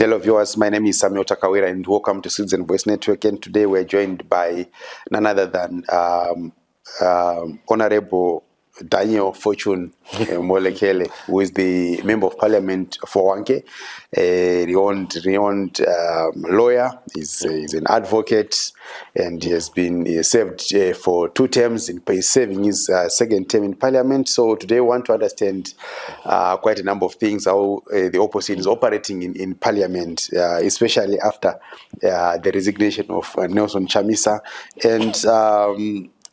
Hello viewers, my name is Samuel Takawira and welcome to Citizen Voice Network, and today we're joined by none other than Honorable Daniel Fortune Molokele, who is the Member of Parliament for Wanke, a renowned lawyer. He's an advocate, and he has served for 2 terms. He's serving his second term in Parliament. So today we want to understand quite a number of things, how the opposition is operating in Parliament, especially after the resignation of Nelson Chamisa,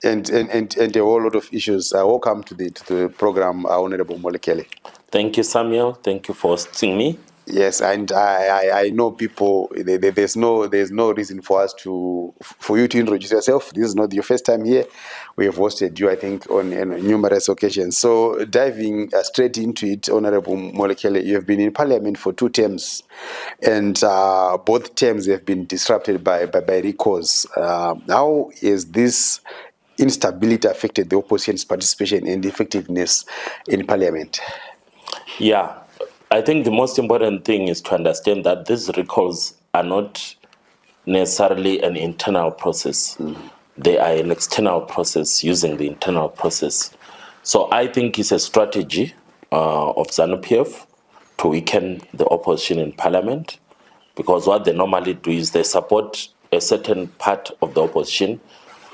and a whole lot of issues. Welcome to the program, Honorable Molokele. Thank you, Samuel. Thank you for hosting me. Yes, and I know people. There's no reason for you to introduce yourself. This is not your first time here. We have hosted you, I think, on numerous occasions. So diving straight into it, Honorable Molokele, you have been in Parliament for 2 terms, and both terms have been disrupted by recalls. How is this instability affected the opposition's participation and effectiveness in Parliament? Yeah, I think the most important thing is to understand that these recalls are not necessarily an internal process. They are an external process using the internal process. So I think it's a strategy of ZANU-PF to weaken the opposition in Parliament, because what they normally do is they support a certain part of the opposition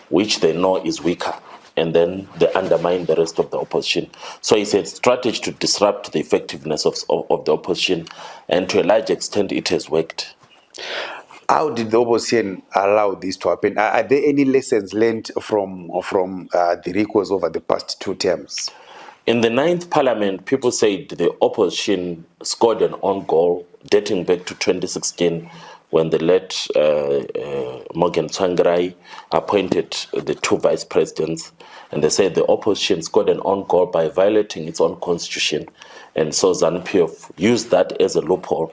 which they know is weaker, and then they undermine the rest of the opposition. So it's a strategy to disrupt the effectiveness of the opposition, and to a large extent it has worked. How did the opposition allow this to happen? Are there any lessons learned from the recalls over the past 2 terms? In the 9th Parliament, people said the opposition scored an own goal dating back to 2016, when the late Morgan Tsvangirai appointed the 2 vice presidents, and they said the opposition scored an own goal by violating its own constitution, and so ZANU-PF used that as a loophole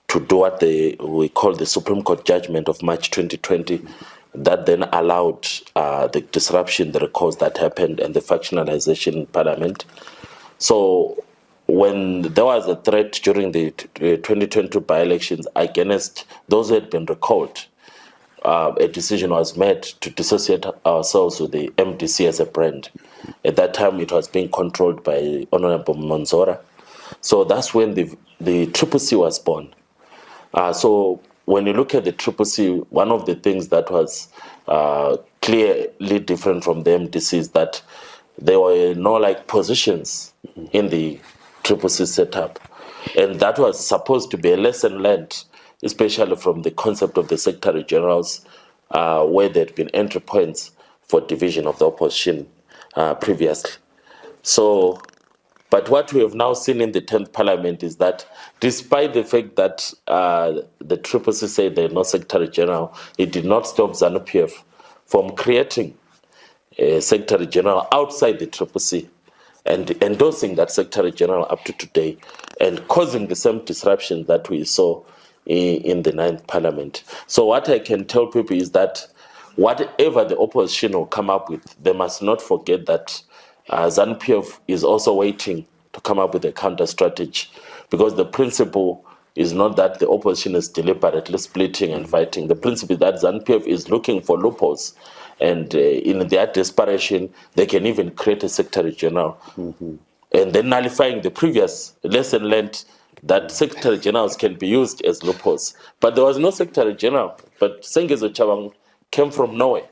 to do what we call the Supreme Court judgment of March 2020, that then allowed the disruption, the recalls that happened, and the factionalization in Parliament. So when there was a threat during the 2022 by-elections against those who had been recalled, a decision was made to dissociate ourselves with the MDC as a brand. At that time, it was being controlled by Honorable Monzora. So that's when the CCC was born. So when you look at the CCC, one of the things that was clearly different from the MDC is that there were no positions in the CCC setup, and that was supposed to be a lesson learned, especially from the concept of the Secretary Generals, where there had been entry points for division of the opposition previously. So, but what we have now seen in the 10th Parliament is that despite the fact that the CCC said there is no Secretary General, it did not stop ZANU-PF from creating a Secretary General outside the CCC and endorsing that Secretary General up to today, and causing the same disruption that we saw in the 9th Parliament. So what I can tell people is that whatever the opposition will come up with, they must not forget that ZANU-PF is also waiting to come up with a counter strategy, because the principle is not that the opposition is deliberately splitting and fighting. The principle is that ZANU-PF is looking for loopholes, and in their desperation, they can even create a Secretary General, and then nullifying the previous lesson learned that Secretary Generals can be used as loopholes. But there was no Secretary General, but Sengezo Chabang came from nowhere,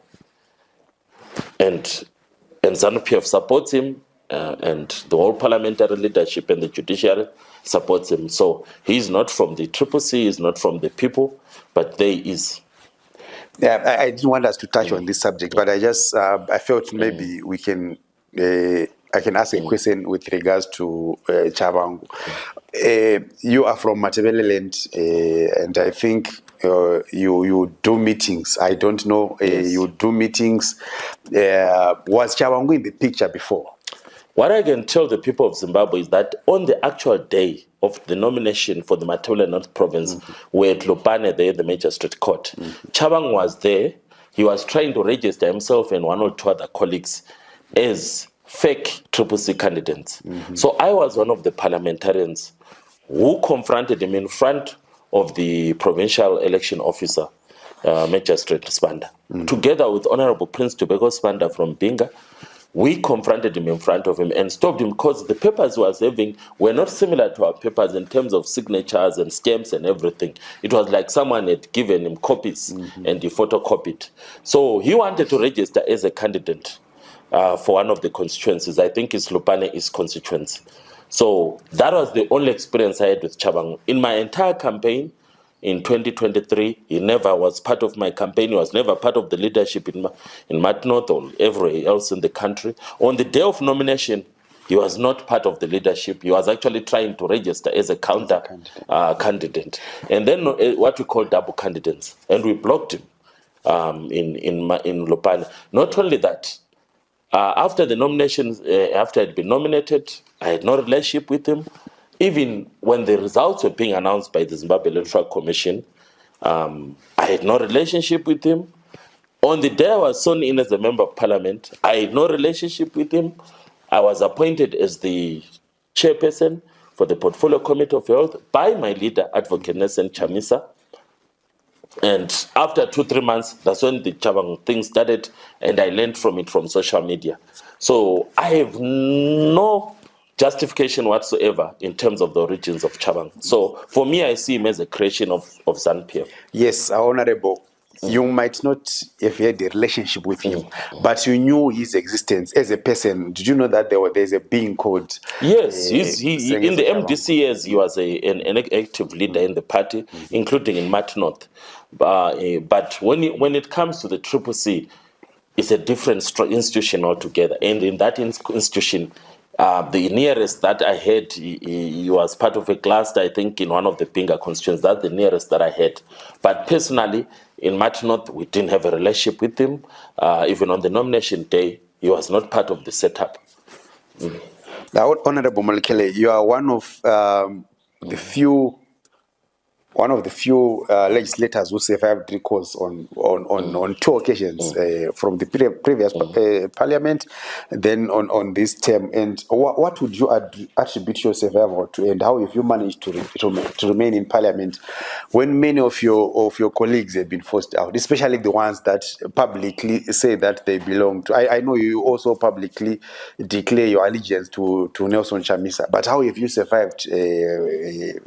and ZANU-PF supports him, and the whole parliamentary leadership and the judiciary supports him. So he's not from the CCC, he's not from the people, but there is. Yeah, I didn't want us to touch on this subject, but I felt maybe we can. I can ask a question with regards to Chabang. You are from Matabeleland, and I think you do meetings. I don't know. Yes. You do meetings. Was Chabang in the picture before? What I can tell the people of Zimbabwe is that on the actual day of the nomination for the Matabele North Province, we're at Lupane there, the Magistrate Court. Chabang was there. He was trying to register himself and 1 or 2 other colleagues as fake CCC candidates. So I was one of the parliamentarians who confronted him in front of the provincial election officer, Magistrate Spanda, together with Honorable Prince Tobacco Spanda from Binga. We confronted him in front of him and stopped him because the papers he was having were not similar to our papers in terms of signatures and stamps and everything. It was like someone had given him copies and he photocopied. So he wanted to register as a candidate for one of the constituencies. I think it's Lupane East constituency. So that was the only experience I had with Chabangu. In my entire campaign, in 2023, he never was part of my campaign. He was never part of the leadership in Matnorth or everywhere else in the country. On the day of nomination, he was not part of the leadership. He was actually trying to register as a counter candidate. And then what we call double candidates. And we blocked him in Lupane. Not only that, after the nomination, after I'd been nominated, I had no relationship with him. Even when the results were being announced by the Zimbabwe Electoral Commission, I had no relationship with him. On the day I was sworn in as a member of parliament, I had no relationship with him. I was appointed as the chairperson for the Portfolio Committee of Health by my leader, Advocate Nelson Chamisa. And after 2-3 months, that's when the Chabangu thing started, and I learned from it from social media. So I have no justification whatsoever in terms of the origins of Chabangu. So for me, I see him as a creation of ZANU-PF. Yes, Honorable. You might not have had a relationship with him, but you knew his existence as a person. Did you know that there's a being called? Yes, he in the MDC years, he was an active leader in the party, including in Matnorth. But when it comes to the Triple C, it's a different institution altogether. And in that institution, the nearest that I had, he was part of a cluster, I think, in one of the Binga constituents. That's the nearest that I had. But personally, in Matnorth, we didn't have a relationship with him. Even on the nomination day, he was not part of the setup. Now, Honorable Molokele, you are one of the few legislators who survived recalls on 2 occasions, from the previous parliament, then on this term. And what would you attribute your survival to, and how have you managed to remain in parliament when many of your colleagues have been forced out, especially the ones that publicly say that they belong to? I know you also publicly declare your allegiance to Nelson Chamisa, but how have you survived the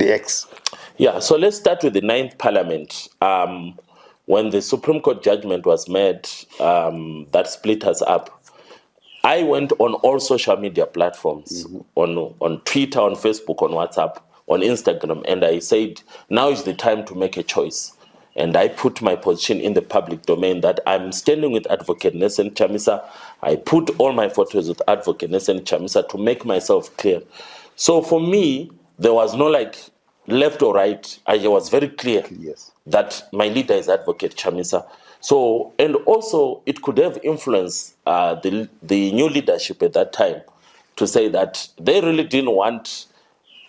ex? Yeah, so let's start with the 9th Parliament. When the Supreme Court judgment was made, that split us up, I went on all social media platforms, on Twitter, on Facebook, on WhatsApp, on Instagram, and I said, now is the time to make a choice. And I put my position in the public domain that I'm standing with Advocate Nelson Chamisa. I put all my photos with Advocate Nelson Chamisa to make myself clear. So for me, there was no left or right. I was very clear that my leader is Advocate Chamisa. So, and also it could have influenced the new leadership at that time to say that they really didn't want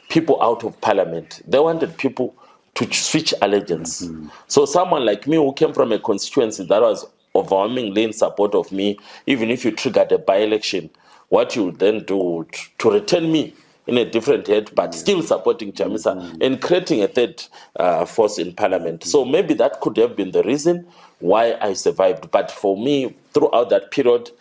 people out of parliament. They wanted people to switch allegiance. So someone like me who came from a constituency that was overwhelmingly in support of me, even if you triggered a by-election, what you would then do to return me in a different head, but still supporting Chamisa and creating a third force in parliament. So maybe that could have been the reason why I survived. But for me, throughout that period,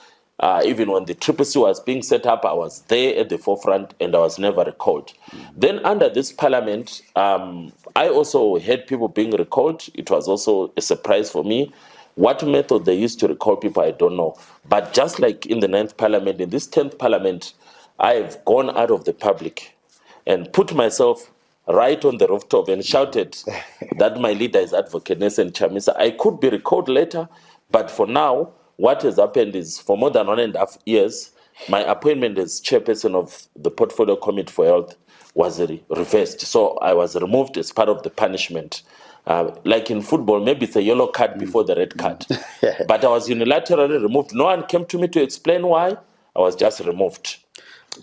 even when the Triple C was being set up, I was there at the forefront and I was never recalled. Then under this parliament, I also had people being recalled. It was also a surprise for me. What method they used to recall people, I don't know. But just like in the 9th Parliament, in this 10th Parliament, I have gone out of the public and put myself right on the rooftop and shouted that my leader is Advocate Nelson Chamisa. I could be recalled later, but for now, what has happened is for more than 1.5 years, my appointment as chairperson of the Portfolio Committee for Health was reversed. So I was removed as part of the punishment. Like in football, maybe it's a yellow card before the red card. But I was unilaterally removed. No one came to me to explain why. I was just removed.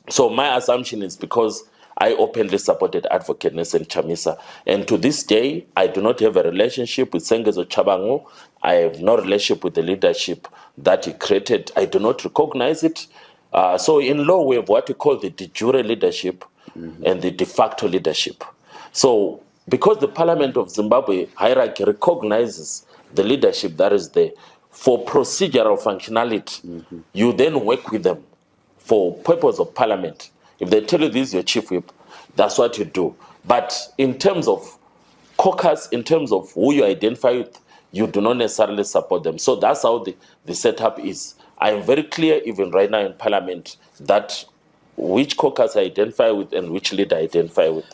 So my assumption is because I openly supported Advocate Nelson Chamisa. And to this day, I do not have a relationship with Sengezo Chabangu. I have no relationship with the leadership that he created. I do not recognize it. So in law, we have what we call the de jure leadership and the de facto leadership. So because the Parliament of Zimbabwe hierarchy recognizes the leadership that is there for procedural functionality, you then work with them for purpose of Parliament. If they tell you this is your chief whip, that's what you do. But in terms of caucus, in terms of who you identify with, you do not necessarily support them. So that's how the setup is. I am very clear, even right now in Parliament, that which caucus I identify with and which leader I identify with.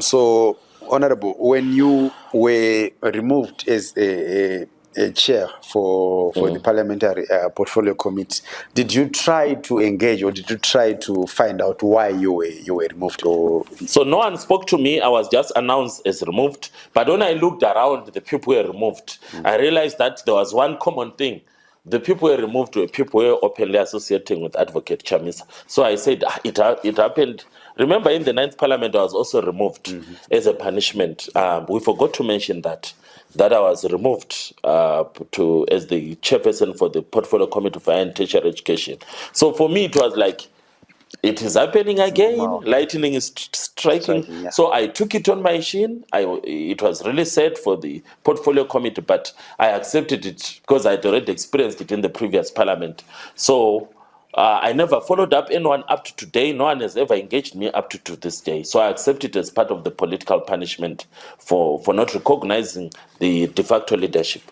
So, Honorable, when you were removed as a chair for the Parliamentary Portfolio Committee, did you try to engage or did you try to find out why you were removed? Or So no one spoke to me. I was just announced as removed. But when I looked around, the people were removed. I realized that there was one common thing. The people were removed were people who were openly associating with Advocate Chamisa. So I said, it happened. Remember, in the 9th Parliament, I was also removed as a punishment. We forgot to mention that I was removed as the chairperson for the Portfolio Committee for Higher and Tertiary Education. So for me, it was like, it is happening again. Wow. Lightning is striking. Yeah. So I took it on my chin. It was really sad for the portfolio committee, but I accepted it because I'd already experienced it in the previous Parliament. So I never followed up anyone up to today. No one has ever engaged me up to this day. So I accept it as part of the political punishment for not recognizing the de facto leadership.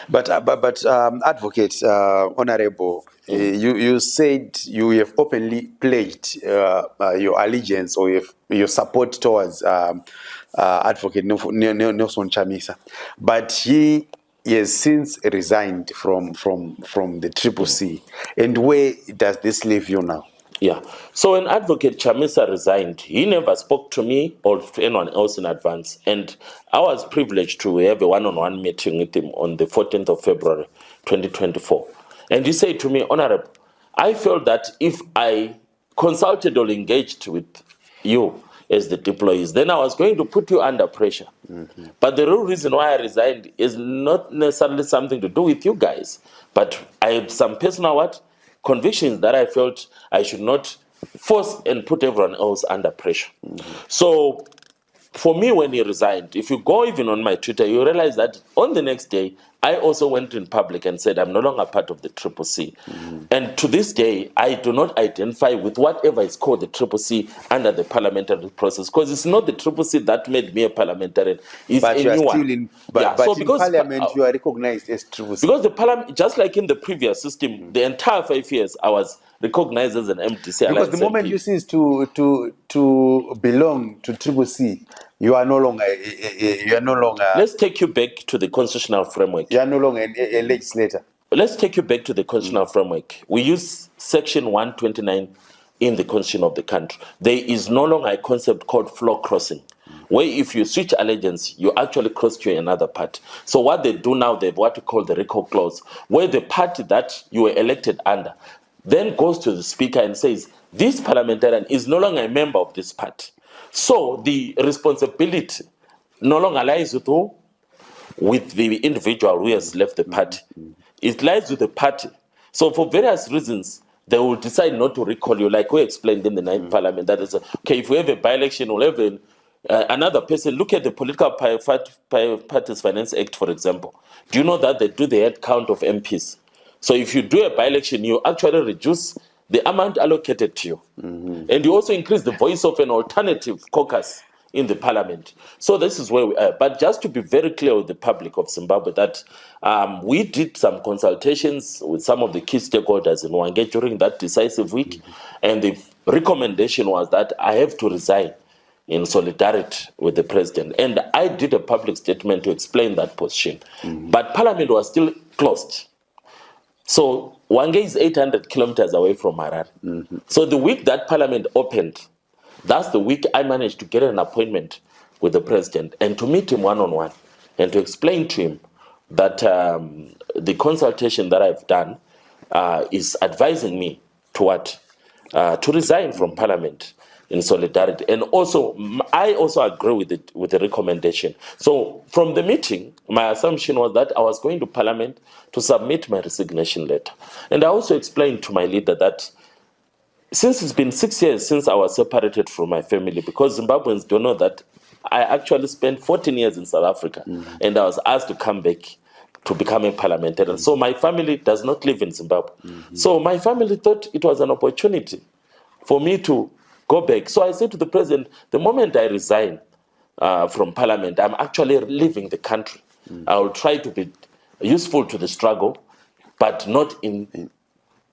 But Advocate, Honorable, you said you have openly pledged your allegiance or your support towards Advocate Nelson Chamisa, but he has since resigned from the Triple C. And where does this leave you now? Yeah. So when Advocate Chamisa resigned, he never spoke to me or to anyone else in advance. And I was privileged to have a one-on-one meeting with him on the 14th of February, 2024. And he said to me, Honorable, I felt that if I consulted or engaged with you as the employees, then I was going to put you under pressure. But the real reason why I resigned is not necessarily something to do with you guys, but I had some personal convictions that I felt I should not force and put everyone else under pressure. So for me, when he resigned, if you go even on my Twitter, you realize that on the next day, I also went in public and said, I'm no longer part of the Triple C. And to this day, I do not identify with whatever is called the Triple C under the parliamentary process, because it's not the Triple C that made me a parliamentarian. It's But a you are new still one. in, but So in because Parliament, you are recognized as Triple C. because the parliament, just like in the previous system, the entire 5 years, I was recognized as an MDC. Because the moment you cease to belong to Triple C, you are no longer Let's take you back to the constitutional framework. you are no longer a legislator. Let's take you back to the constitutional framework. We use Section 129 in the constitution of the country. There is no longer a concept called floor crossing, where if you switch allegiance, you actually cross to another party. So what they do now, they have what we call the recall clause, where the party that you were elected under then goes to the speaker and says, this parliamentarian is no longer a member of this party. So the responsibility no longer lies with who? With the individual who has left the party. It lies with the party. So for various reasons, they will decide not to recall you, like we explained in the 9th Parliament. That is, okay, if we have a by-election, we'll have another person. Look at the Political Parties Finance Act, for example. Do you know that they do the head count of MPs? So if you do a by-election, you actually reduce the amount allocated to you. And you also increase the voice of an alternative caucus in the parliament. So this is where we are. But just to be very clear with the public of Zimbabwe that we did some consultations with some of the key stakeholders in Wange during that decisive week. And the recommendation was that I have to resign in solidarity with the president. And I did a public statement to explain that position. But parliament was still closed. So Wange is 800 kilometers away from Harare. So the week that parliament opened, that's the week I managed to get an appointment with the president and to meet him one-on-one and to explain to him that the consultation that I've done is advising me to what? To resign from parliament in solidarity. And also, I also agree with the recommendation. So from the meeting, my assumption was that I was going to parliament to submit my resignation letter. And I also explained to my leader that since it's been 6 years since I was separated from my family, because Zimbabweans don't know that I actually spent 14 years in South Africa, and I was asked to come back to become a parliamentarian. So my family does not live in Zimbabwe. So my family thought it was an opportunity for me to go back. So I said to the president, the moment I resign from parliament, I'm actually leaving the country. I will try to be useful to the struggle, but not in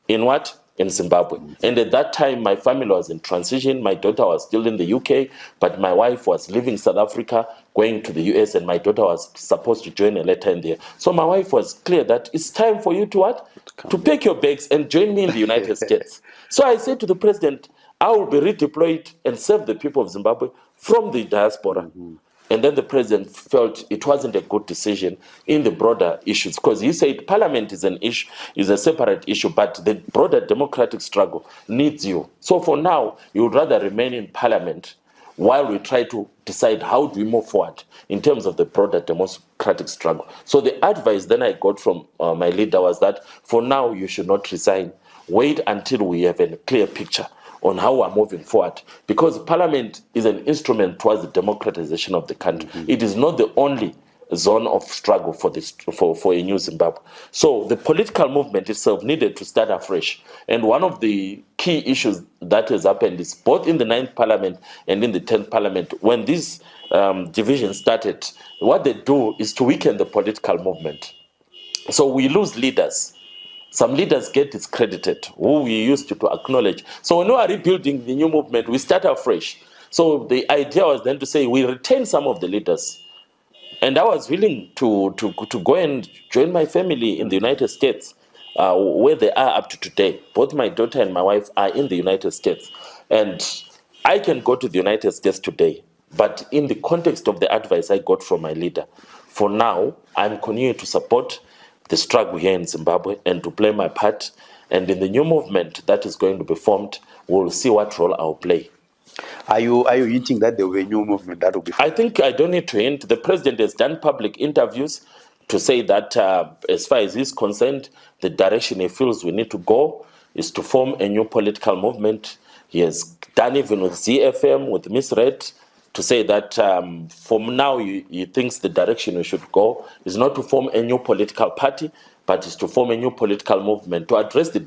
what? In Zimbabwe. And at that time, my family was in transition. My daughter was still in the UK, but my wife was leaving South Africa, going to the US, and my daughter was supposed to join her later in there. So my wife was clear that it's time for you to what? To pack your bags and join me in the United States. So I said to the president, I will be redeployed and serve the people of Zimbabwe from the diaspora. And then the president felt it wasn't a good decision in the broader issues, because he said parliament is an issue, is a separate issue, but the broader democratic struggle needs you. So for now, you would rather remain in parliament while we try to decide how do we move forward in terms of the broader democratic struggle. So the advice then I got from my leader was that for now you should not resign. Wait until we have a clear picture on how we're moving forward, because parliament is an instrument towards the democratization of the country. It is not the only zone of struggle for this for a new Zimbabwe. So the political movement itself needed to start afresh. And one of the key issues that has happened is both in the 9th parliament and in the 10th parliament, when these divisions started, what they do is to weaken the political movement. So we lose leaders. Some leaders get discredited, who we used to acknowledge. So when we are rebuilding the new movement, we start afresh. So the idea was then to say we retain some of the leaders. And I was willing to go and join my family in the United States, where they are up to today. Both my daughter and my wife are in the United States. And I can go to the United States today. But in the context of the advice I got from my leader, for now, I'm continuing to support the struggle here in Zimbabwe and to play my part. And in the new movement that is going to be formed, we'll see what role I'll play. Are you hinting that there will be a new movement that will be formed? I think I don't need to hint. The president has done public interviews to say that as far as he's concerned, the direction he feels we need to go is to form a new political movement. He has done even with ZFM, with Miss Red, to say that from now he thinks the direction we should go is not to form a new political party, but is to form a new political movement to address the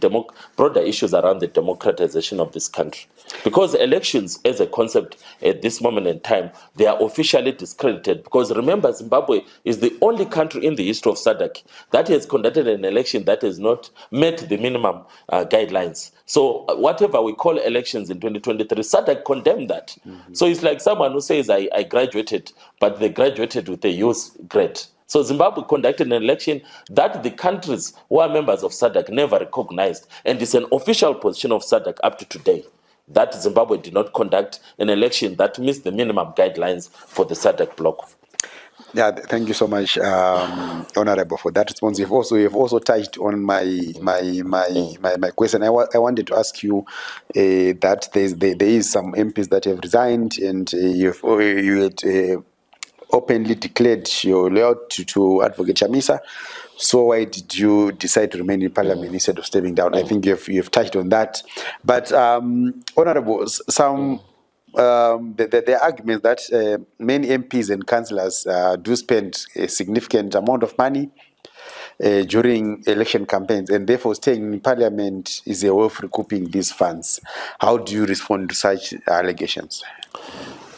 broader issues around the democratization of this country. Because elections as a concept at this moment in time, they are officially discredited. Because remember, Zimbabwe is the only country in the history of SADC that has conducted an election that has not met the minimum guidelines. So whatever we call elections in 2023, SADC condemned that. So it's like someone who says, I graduated, but they graduated with a youth grade. So Zimbabwe conducted an election that the countries who are members of SADC never recognized, and it's an official position of SADC up to today that Zimbabwe did not conduct an election that meets the minimum guidelines for the SADC bloc. Yeah, thank you so much, Honorable, for that response. You've also touched on my question. I wanted to ask you that there is some MPs that have resigned, and you had openly declared your loyalty to Advocate Chamisa. So why did you decide to remain in Parliament instead of stepping down? I think you've touched on that. But Honorable, some the argument that many MPs and councillors do spend a significant amount of money during election campaigns, and therefore staying in Parliament is a way of recouping these funds. How do you respond to such allegations?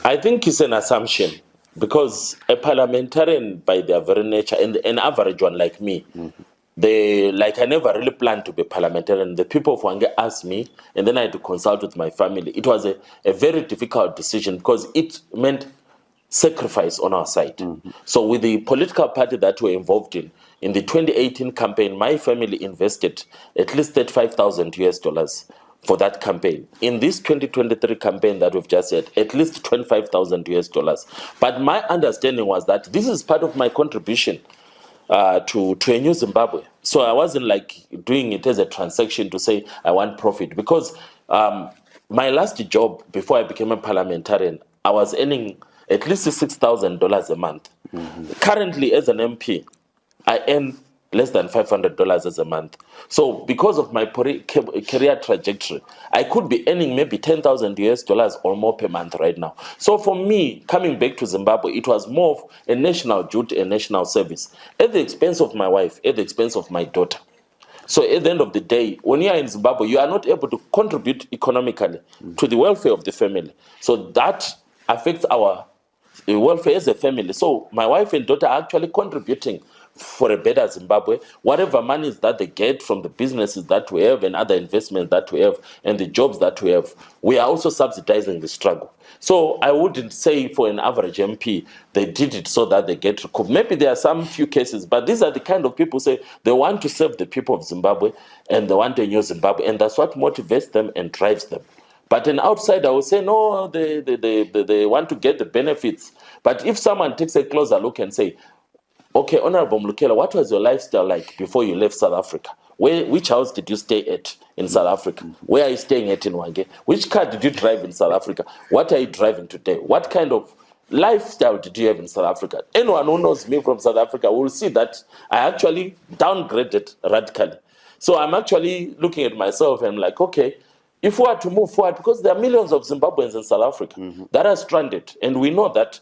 I think it's an assumption, because a parliamentarian by their very nature, and an average one like me, I never really planned to be parliamentarian. The people of Hwange asked me, and then I had to consult with my family. It was a very difficult decision, because it meant sacrifice on our side. So with the political party that we're involved in the 2018 campaign, my family invested at least $35,000 for that campaign. In this 2023 campaign that we've just had, at least $25,000. But my understanding was that this is part of my contribution to a new Zimbabwe. So I wasn't like doing it as a transaction to say I want profit, because my last job before I became a parliamentarian, I was earning at least $6,000 a month. Currently, as an MP, I earn less than $500 as a month. So because of my career trajectory, I could be earning maybe 10,000 US dollars or more per month right now. So for me, coming back to Zimbabwe, it was more of a national duty, a national service, at the expense of my wife, at the expense of my daughter. So at the end of the day, when you are in Zimbabwe, you are not able to contribute economically to the welfare of the family. So that affects our welfare as a family. So my wife and daughter are actually contributing for a better Zimbabwe. Whatever monies that they get from the businesses that we have and other investments that we have and the jobs that we have, we are also subsidizing the struggle. So I wouldn't say for an average MP, they did it so that they get recouped. Maybe there are some few cases, but these are the kind of people say they want to serve the people of Zimbabwe and they want a new Zimbabwe, and that's what motivates them and drives them. But an outsider will say, no, they want to get the benefits. But if someone takes a closer look and say, okay, Honorable Molokele, what was your lifestyle like before you left South Africa? Which house did you stay at in South Africa? Where are you staying at in Wange? Which car did you drive in South Africa? What are you driving today? What kind of lifestyle did you have in South Africa? Anyone who knows me from South Africa will see that I actually downgraded radically. So I'm actually looking at myself and I'm like, okay, if we are to move forward, because there are millions of Zimbabweans in South Africa that are stranded, and we know that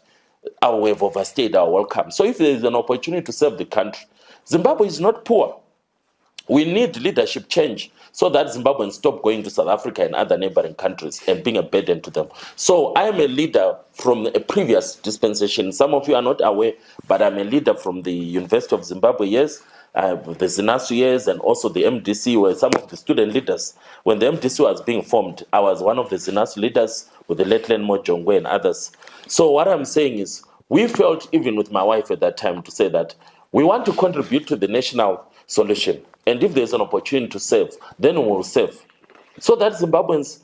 we have overstayed our welcome. So if there is an opportunity to serve the country, Zimbabwe is not poor. We need leadership change so that Zimbabweans stop going to South Africa and other neighboring countries and being a burden to them. So I am a leader from a previous dispensation. Some of you are not aware, but I'm a leader from the University of Zimbabwe, yes. The ZINASU years and also the MDC were some of the student leaders. When the MDC was being formed, I was one of the ZINASU leaders with the late Len Mojongwe and others. So what I'm saying is, we felt, even with my wife at that time, to say that we want to contribute to the national solution. And if there's an opportunity to serve, then we will serve. So that Zimbabweans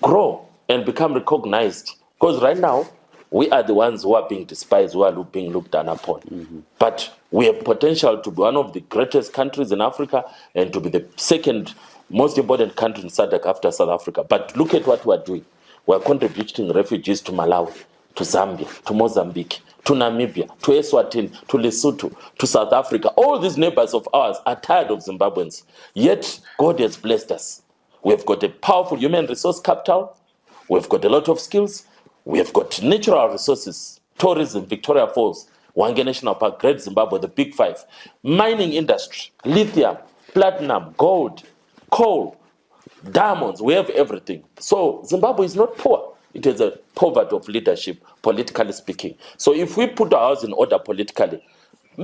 grow and become recognized. Because right now, we are the ones who are being despised, who are being looked down upon. But we have potential to be one of the greatest countries in Africa and to be the second most important country in SADC after South Africa. But look at what we are doing. We are contributing refugees to Malawi, to Zambia, to Mozambique, to Namibia, to Eswatini, to Lesotho, to South Africa. All these neighbors of ours are tired of Zimbabweans. Yet God has blessed us. We've got a powerful human resource capital. We've got a lot of skills. We have got natural resources, tourism, Victoria Falls, Wange National Park, Great Zimbabwe, the Big Five, mining industry, lithium, platinum, gold, coal, diamonds. We have everything. So Zimbabwe is not poor. It is a poverty of leadership, politically speaking. So if we put our house in order politically,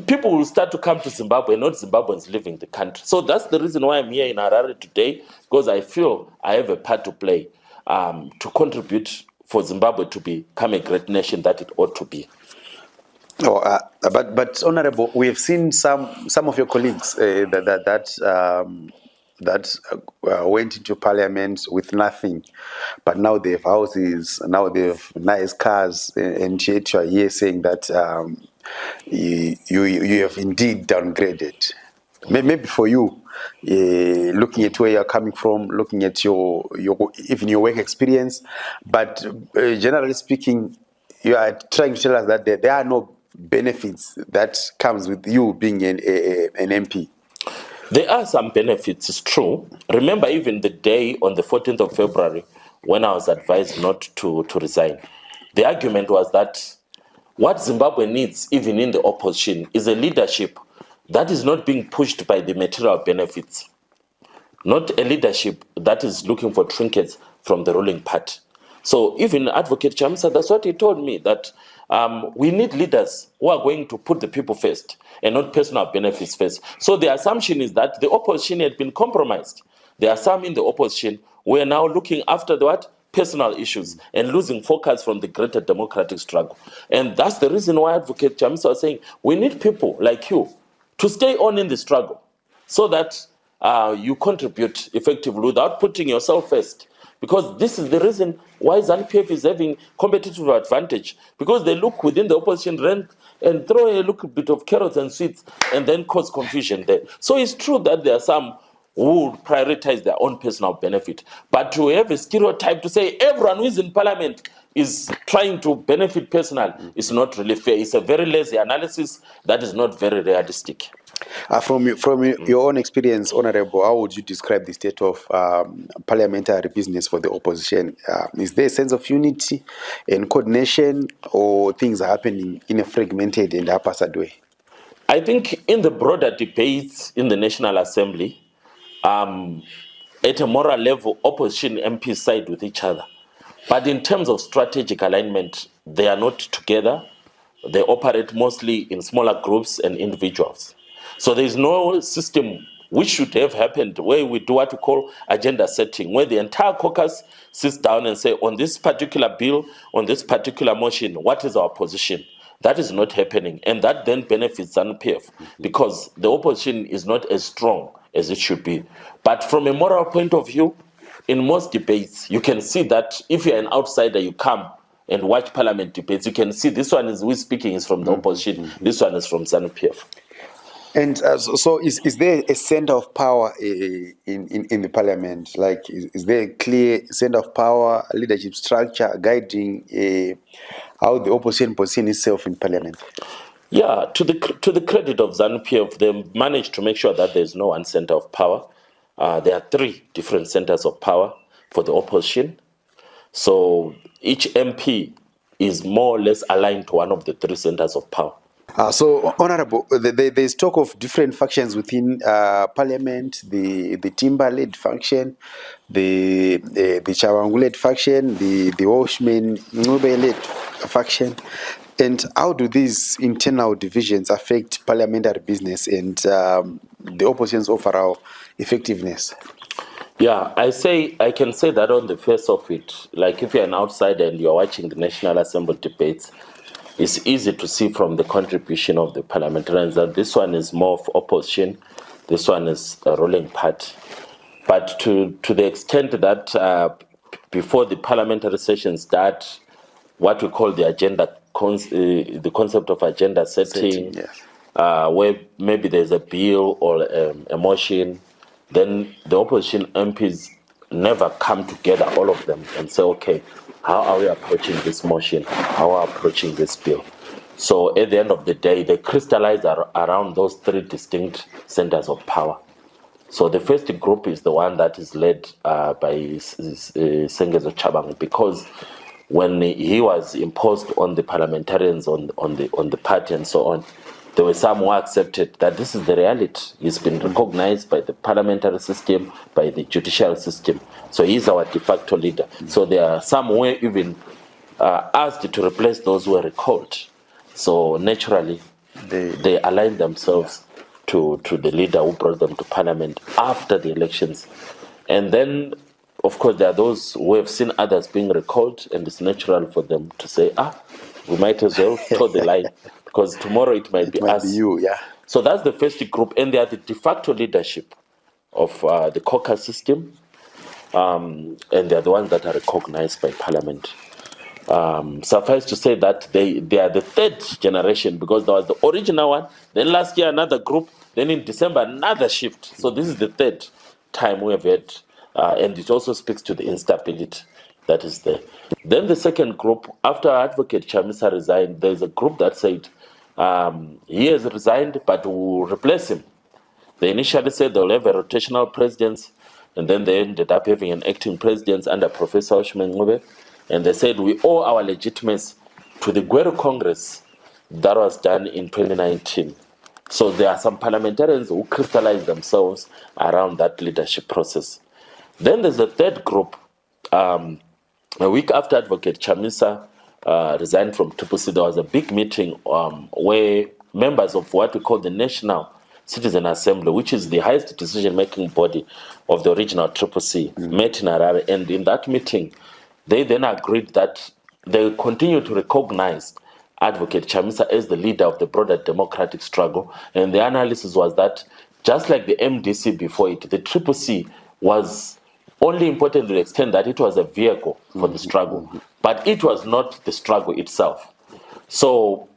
people will start to come to Zimbabwe, not Zimbabweans leaving the country. So that's the reason why I'm here in Harare today, because I feel I have a part to play to contribute for Zimbabwe to become a great nation that it ought to be. But Honorable, we have seen some of your colleagues that went into Parliament with nothing, but now they have houses, now they have nice cars, and yet you are here saying that you have indeed downgraded. Maybe for you, looking at where you're coming from, looking at your even your work experience, but generally speaking, you are trying to tell us that there are no benefits that comes with you being an MP. There are some benefits, it's true. Remember, even the day on the 14th of February, when I was advised not to resign, the argument was that what Zimbabwe needs, even in the opposition, is a leadership that is not being pushed by the material benefits, not a leadership that is looking for trinkets from the ruling party. So even Advocate Chamisa, that's what he told me, that we need leaders who are going to put the people first and not personal benefits first. So the assumption is that the opposition had been compromised. There are some in the opposition who are now looking after the what? Personal issues and losing focus from the greater democratic struggle. And that's the reason why Advocate Chamisa was saying, we need people like you to stay on in the struggle so that you contribute effectively without putting yourself first. Because this is the reason why ZANU-PF is having competitive advantage. Because they look within the opposition rank and throw a little bit of carrots and sweets and then cause confusion there. So it's true that there are some who prioritize their own personal benefit. But to have a stereotype to say everyone who is in parliament is trying to benefit personal is not really fair. It's a very lazy analysis that is not very realistic. From your own experience, Honorable, how would you describe the state of parliamentary business for the opposition? Is there a sense of unity and coordination, or things are happening in a fragmented and haphazard way? I think in the broader debates in the National Assembly, at a moral level, opposition MPs side with each other. But in terms of strategic alignment, they are not together. They operate mostly in smaller groups and individuals. So there is no system which should have happened where we do what we call agenda setting, where the entire caucus sits down and say, on this particular bill, on this particular motion, what is our position? That is not happening. And that then benefits ZANU-PF because the opposition is not as strong as it should be. But from a moral point of view, in most debates, you can see that if you're an outsider, you come and watch parliament debates, you can see this one is, who's speaking is from the opposition, this one is from ZANU-PF. And so is there a center of power in the parliament? Like, is there a clear center of power, leadership structure guiding how the opposition position itself in parliament? Yeah, to the credit of ZANU-PF, they managed to make sure that there's no one center of power. There are 3 different centers of power for the opposition. So each MP is more or less aligned to one of the 3 centers of power. So, Honorable, there's talk of different factions within Parliament: the Timber-led faction, the Chawangu-led faction, the Washmen Ngube-led faction. And how do these internal divisions affect parliamentary business and the opposition's overall effectiveness? Yeah, I can say that on the face of it, like if you're an outsider and you're watching the National Assembly debates, it's easy to see from the contribution of the parliamentarians that this one is more of opposition, this one is a ruling party. But to the extent that before the parliamentary sessions start, what we call the agenda, the concept of agenda setting, yes. where maybe there's a bill or a motion, then the opposition MPs never come together, all of them, and say, okay, how are we approaching this motion? How are we approaching this bill? So at the end of the day, they crystallize around those 3 distinct centers of power. So the first group is the one that is led by Sengezo Chabang, because when he was imposed on the parliamentarians, on the party and so on, there were some who accepted that this is the reality. He's been recognized by the parliamentary system, by the judicial system. So he's our de facto leader. So there are some who were even asked to replace those who were recalled. So naturally, they aligned themselves to the leader who brought them to parliament after the elections. And then, of course, there are those who have seen others being recalled, and it's natural for them to say, we might as well toe the line, because tomorrow it might be us. Be you, yeah. So that's the first group, and they are the de facto leadership of the caucus system, and they are the ones that are recognized by parliament. Suffice to say that they are the 3rd generation, because there was the original one, then last year another group, then in December another shift. So this is the 3rd time we have had, and it also speaks to the instability that is there. Then the second group, after Advocate Chamisa resigned, there's a group that said he has resigned, but we'll replace him. They initially said they'll have a rotational president, and then they ended up having an acting president under Professor Oshman Ngube. And they said we owe our legitimacy to the Gweru Congress that was done in 2019. So there are some parliamentarians who crystallized themselves around that leadership process. Then there's a 3rd group. A week after Advocate Chamisa resigned from TPC, there was a big meeting where members of what we call the National Citizen Assembly, which is the highest decision-making body of the original TPC, met in Harare. And in that meeting, they then agreed that they continue to recognize Advocate Chamisa as the leader of the broader democratic struggle. And the analysis was that, just like the MDC before it, the TPC was only important to the extent that it was a vehicle for the struggle, but it was not the struggle itself. So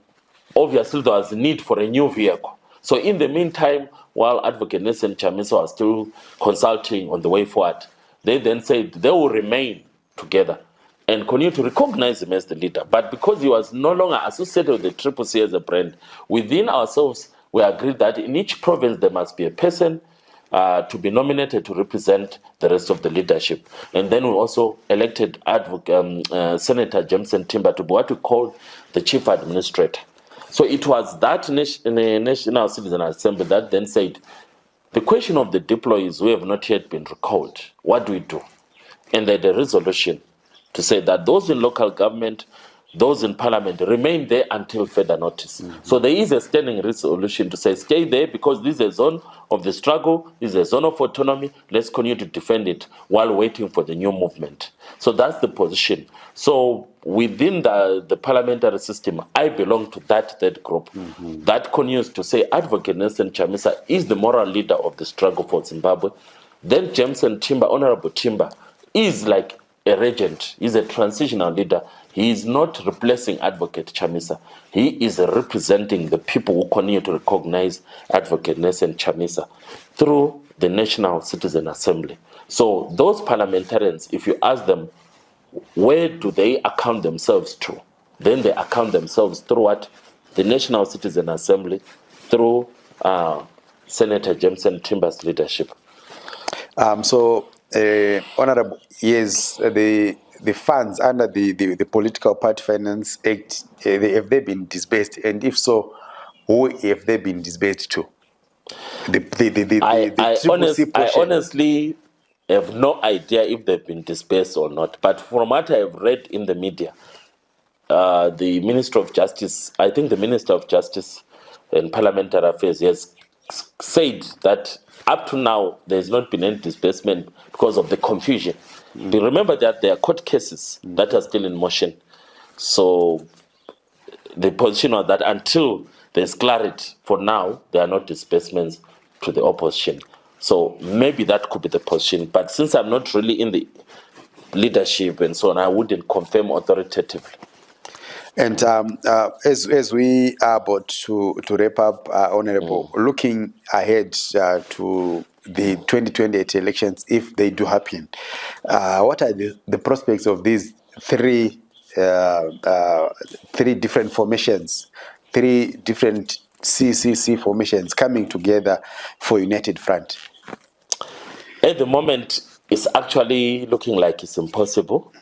obviously there was a need for a new vehicle. So in the meantime, while Advocate Nelson Chamisa was still consulting on the way forward, they then said they will remain together and continue to recognize him as the leader. But because he was no longer associated with the TPC as a brand, within ourselves, we agreed that in each province there must be a person to be nominated to represent the rest of the leadership. And then we also elected Senator Jameson Timber to be what we call the chief administrator. So it was that National Citizen Assembly that then said, the question of the deployees who have not yet been recalled, what do we do? And they had a resolution to say that those in local government, those in parliament remain there until further notice. So there is a standing resolution to say stay there because this is a zone of the struggle, this is a zone of autonomy, let's continue to defend it while waiting for the new movement. So that's the position. So within the parliamentary system, I belong to that third group that continues to say Advocate Nelson Chamisa is the moral leader of the struggle for Zimbabwe. Then Jameson Timber, Honorable Timber, is like a regent, he's a transitional leader. He is not replacing Advocate Chamisa. He is representing the people who continue to recognize Advocate Nelson Chamisa through the National Citizen Assembly. So those parliamentarians, if you ask them, where do they account themselves to? Then they account themselves through what? The National Citizen Assembly, through Senator Jameson Timber's leadership. Honorable, yes, the funds under the Political Party Finance Act, have they been disbursed? And if so, who have they been disbursed to? I honestly have no idea if they've been disbursed or not. But from what I have read in the media, the Minister of Justice, I think the Minister of Justice and Parliamentary Affairs has said that up to now there has not been any disbursement because of the confusion. But remember that there are court cases that are still in motion. So the position was that until there's clarity, for now, there are not disbursements to the opposition. So maybe that could be the position. But since I'm not really in the leadership and so on, I wouldn't confirm authoritatively. And as we are about to wrap up, Honorable, looking ahead to the 2028 elections, if they do happen, what are the prospects of these three different formations, three different CCC formations coming together for United Front? At the moment, it's actually looking like it's impossible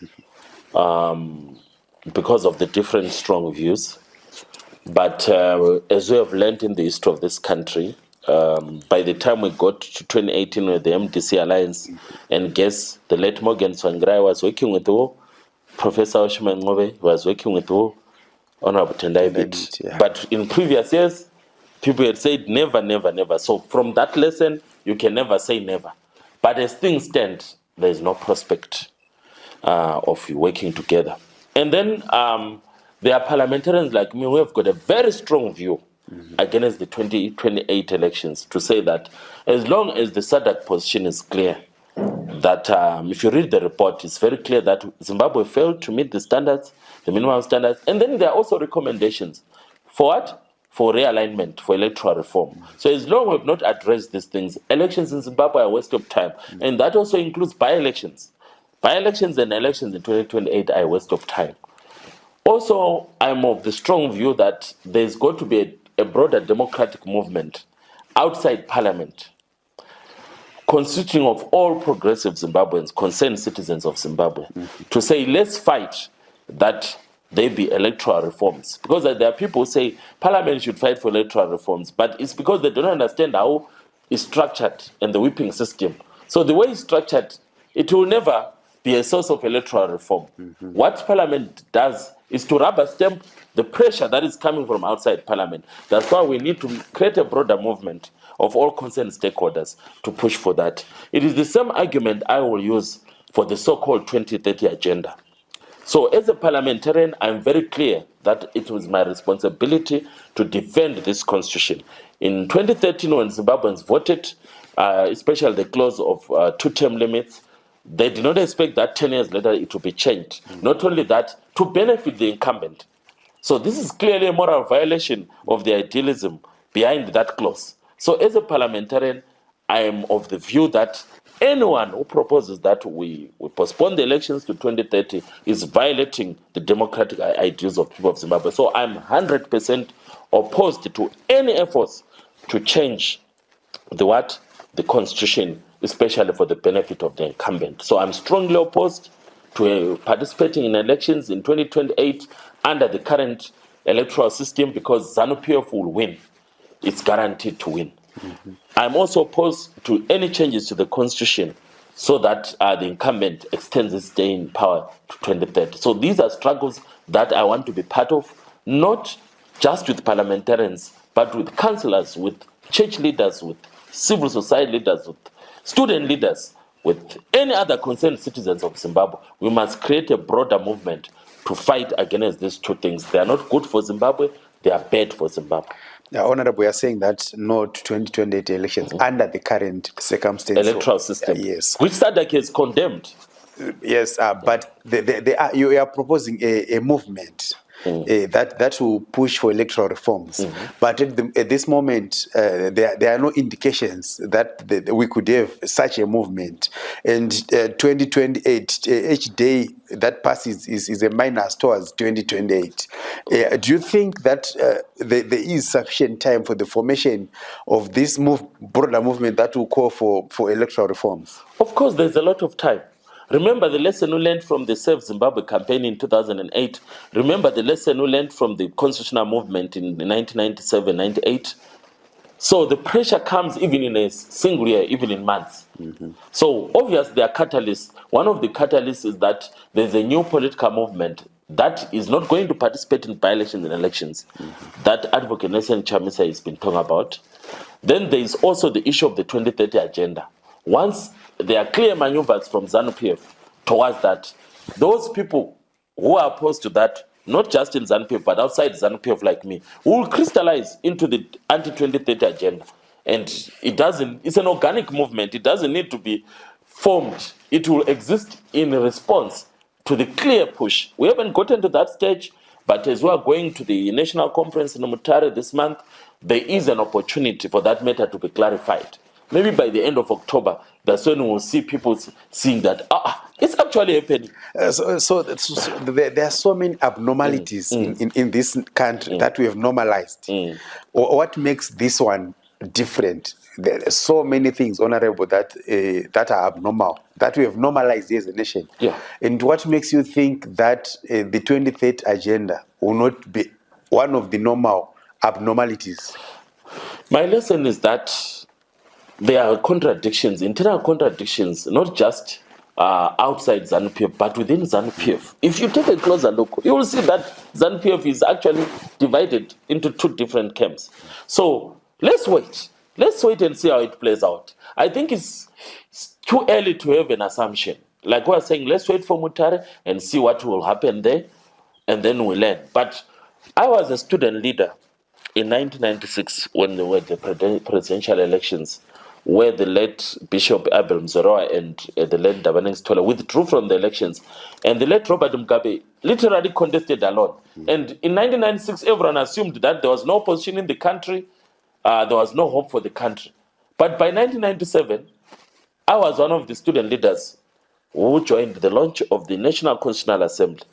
because of the different strong views. But as we have learned in the history of this country, by the time we got to 2018 with the MDC Alliance, and guess the late Morgan Tsvangirai was working with who? Professor Oshman Ngobe was working with who? Honorable Tendai Bit. Yeah. But in previous years, people had said never, never, never. So from that lesson, you can never say never. But as things stand, there is no prospect of working together. And then there are parliamentarians like me who have got a very strong view against the 2028 elections to say that as long as the SADC position is clear, that if you read the report, it's very clear that Zimbabwe failed to meet the standards, the minimum standards, and then there are also recommendations for what? For realignment, for electoral reform. So as long as we've not addressed these things, elections in Zimbabwe are a waste of time. And that also includes by-elections. By-elections and elections in 2028 are a waste of time. Also, I'm of the strong view that there's got to be a broader democratic movement outside parliament, consisting of all progressive Zimbabweans, concerned citizens of Zimbabwe, to say, let's fight that there be electoral reforms. Because there are people who say parliament should fight for electoral reforms, but it's because they don't understand how it's structured and the whipping system. So the way it's structured, it will never be a source of electoral reform. What parliament does is to rubber stamp the pressure that is coming from outside parliament. That's why we need to create a broader movement of all concerned stakeholders to push for that. It is the same argument I will use for the so-called 2030 agenda. So as a parliamentarian, I'm very clear that it was my responsibility to defend this constitution. In 2013, when Zimbabweans voted, especially the clause of two-term limits, they did not expect that 10 years later it would be changed. Not only that, to benefit the incumbent. So this is clearly a moral violation of the idealism behind that clause. So as a parliamentarian, I am of the view that anyone who proposes that we postpone the elections to 2030 is violating the democratic ideals of people of Zimbabwe. So I'm 100% opposed to any efforts to change the constitution, especially for the benefit of the incumbent. So I'm strongly opposed to participating in elections in 2028 under the current electoral system, because ZANU-PF will win. It's guaranteed to win. I'm also opposed to any changes to the constitution so that the incumbent extends his stay in power to 2030. So these are struggles that I want to be part of, not just with parliamentarians, but with councillors, with church leaders, with civil society leaders, with student leaders, with any other concerned citizens of Zimbabwe. We must create a broader movement to fight against these two things. They are not good for Zimbabwe, they are bad for Zimbabwe. Now, Honorable, we are saying that no to 2028 elections under the current circumstances. Electoral system. Yes. Which SADC is condemned. Yes, but you are proposing a movement that will push for electoral reforms. But at this moment, there are no indications that we could have such a movement. And 2028, each day that passes is a minus towards 2028. Do you think that there is sufficient time for the formation of this broader movement that will call for electoral reforms? Of course, there's a lot of time. Remember the lesson we learned from the Save Zimbabwe campaign in 2008. Remember the lesson we learned from the constitutional movement in 1997-98. So the pressure comes even in a single year, even in months. So obviously there are catalysts. One of the catalysts is that there's a new political movement that is not going to participate in by-elections and elections that Advocate Nelson Chamisa has been talking about. Then there is also the issue of the 2030 agenda. Once there are clear maneuvers from ZANU-PF towards that, those people who are opposed to that, not just in ZANU-PF but outside ZANU-PF like me, will crystallize into the anti-2030 agenda. And it's an organic movement. It doesn't need to be formed. It will exist in response to the clear push. We haven't gotten to that stage, but as we are going to the national conference in Mutare this month, there is an opportunity for that matter to be clarified. Maybe by the end of October, that's when we'll see people seeing that it's actually happening. So there are so many abnormalities in this country that we have normalized. What makes this one different? There are so many things, Honorable, that are abnormal, that we have normalized as a nation. Yeah. And what makes you think that the 2030 agenda will not be one of the normal abnormalities? My lesson is that there are contradictions, internal contradictions, not just outside ZANU-PF, but within ZANU-PF. If you take a closer look, you will see that ZANU-PF is actually divided into two different camps. So let's wait. Let's wait and see how it plays out. I think it's too early to have an assumption. Like we are saying, let's wait for Mutare and see what will happen there, and then we learn. But I was a student leader in 1996 when there were the presidential elections, where the late Bishop Abel Mzoroa and the late Dabaneng Stola withdrew from the elections. And the late Robert Mugabe literally contested alone. And in 1996, everyone assumed that there was no opposition in the country, there was no hope for the country. But by 1997, I was one of the student leaders who joined the launch of the National Constitutional Assembly.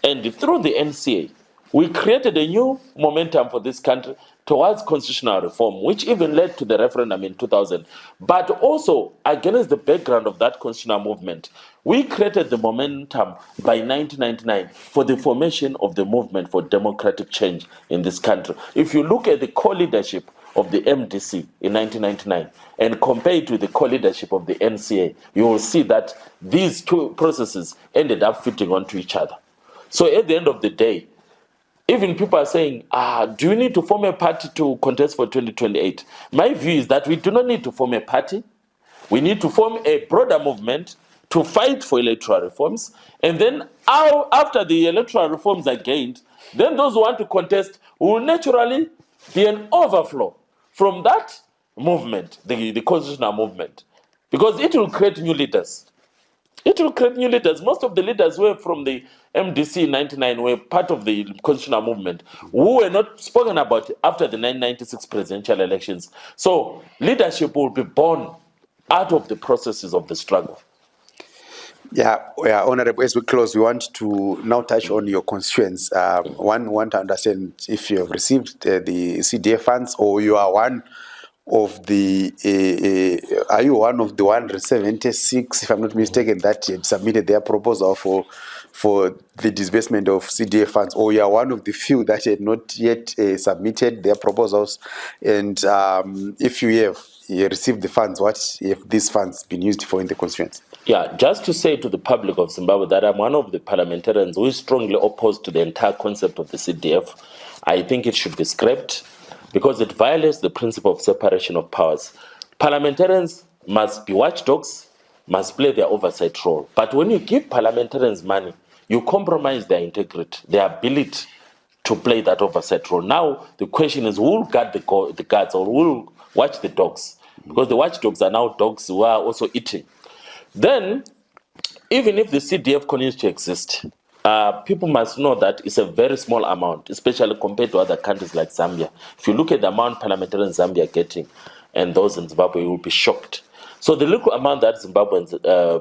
And through the NCA, we created a new momentum for this country towards constitutional reform, which even led to the referendum in 2000. But also, against the background of that constitutional movement, we created the momentum by 1999 for the formation of the movement for democratic change in this country. If you look at the co-leadership of the MDC in 1999 and compare it to the co-leadership of the NCA, you will see that these two processes ended up fitting onto each other. So at the end of the day, even people are saying, do you need to form a party to contest for 2028? My view is that we do not need to form a party. We need to form a broader movement to fight for electoral reforms. And then after the electoral reforms are gained, then those who want to contest will naturally be an overflow from that movement, the constitutional movement, because it will create new leaders. It will create new leaders. Most of the leaders were from the MDC in 99 were part of the constitutional movement, who were not spoken about after the 1996 presidential elections. So leadership will be born out of the processes of the struggle. Yeah, Honorable, as we close, we want to now touch on your constituents. One want to understand if you have received the CDF funds, or you are one of the, are you one of the 176, if I'm not mistaken, that had submitted their proposal for the disbursement of CDF funds, or you are one of the few that had not yet submitted their proposals? And if you have received the funds, what have these funds been used for in the constituents? Yeah, just to say to the public of Zimbabwe that I'm one of the parliamentarians who is strongly opposed to the entire concept of the CDF. I think it should be scrapped because it violates the principle of separation of powers. Parliamentarians must be watchdogs, must play their oversight role. But when you give parliamentarians money, you compromise their integrity, their ability to play that oversight role. Now, the question is who will guard the guards, or who will watch the dogs? Because the watchdogs are now dogs who are also eating. Then, even if the CDF continues to exist, people must know that it's a very small amount, especially compared to other countries like Zambia. If you look at the amount parliamentarians in Zambia are getting and those in Zimbabwe, you will be shocked. So the little amount that Zimbabwean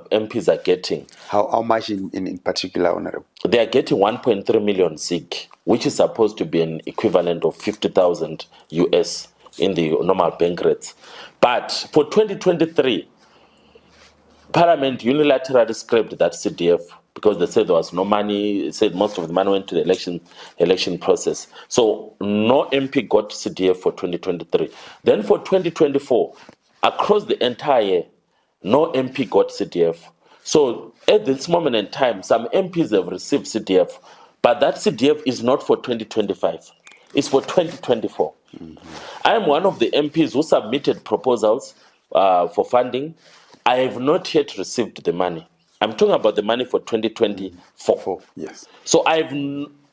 MPs are getting. How much in particular, Honorable? They are getting 1.3 million ZIG, which is supposed to be an equivalent of 50,000 US in the normal bank rates. But for 2023, Parliament unilaterally scrapped that CDF because they said there was no money. It said most of the money went to the election process. So no MP got CDF for 2023. Then for 2024, across the entire year, no MP got CDF. So at this moment in time, some MPs have received CDF, but that CDF is not for 2025. It's for 2024. I am one of the MPs who submitted proposals for funding. I have not yet received the money. I'm talking about the money for 2024. Yes. So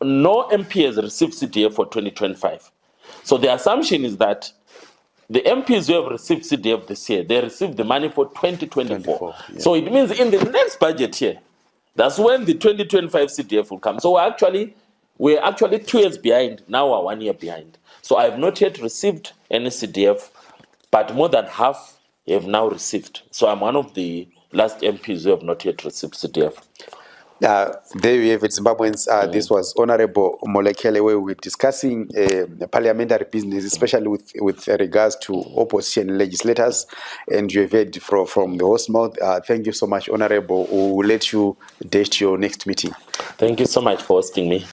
no MP has received CDF for 2025. So the assumption is that the MPs who have received CDF this year, they received the money for 2024. Yeah. So it means in the next budget year, that's when the 2025 CDF will come. So we're actually 2 years behind. Now we're 1 year behind. So I have not yet received any CDF, but more than half have now received. So I'm one of the last MPs who have not yet received CDF. There you have it, Zimbabweans. This was Honorable Molokele, where we're discussing parliamentary business, especially with regards to opposition legislators. And you have heard from the host mouth. Thank you so much, Honorable. We'll let you date your next meeting. Thank you so much for hosting me.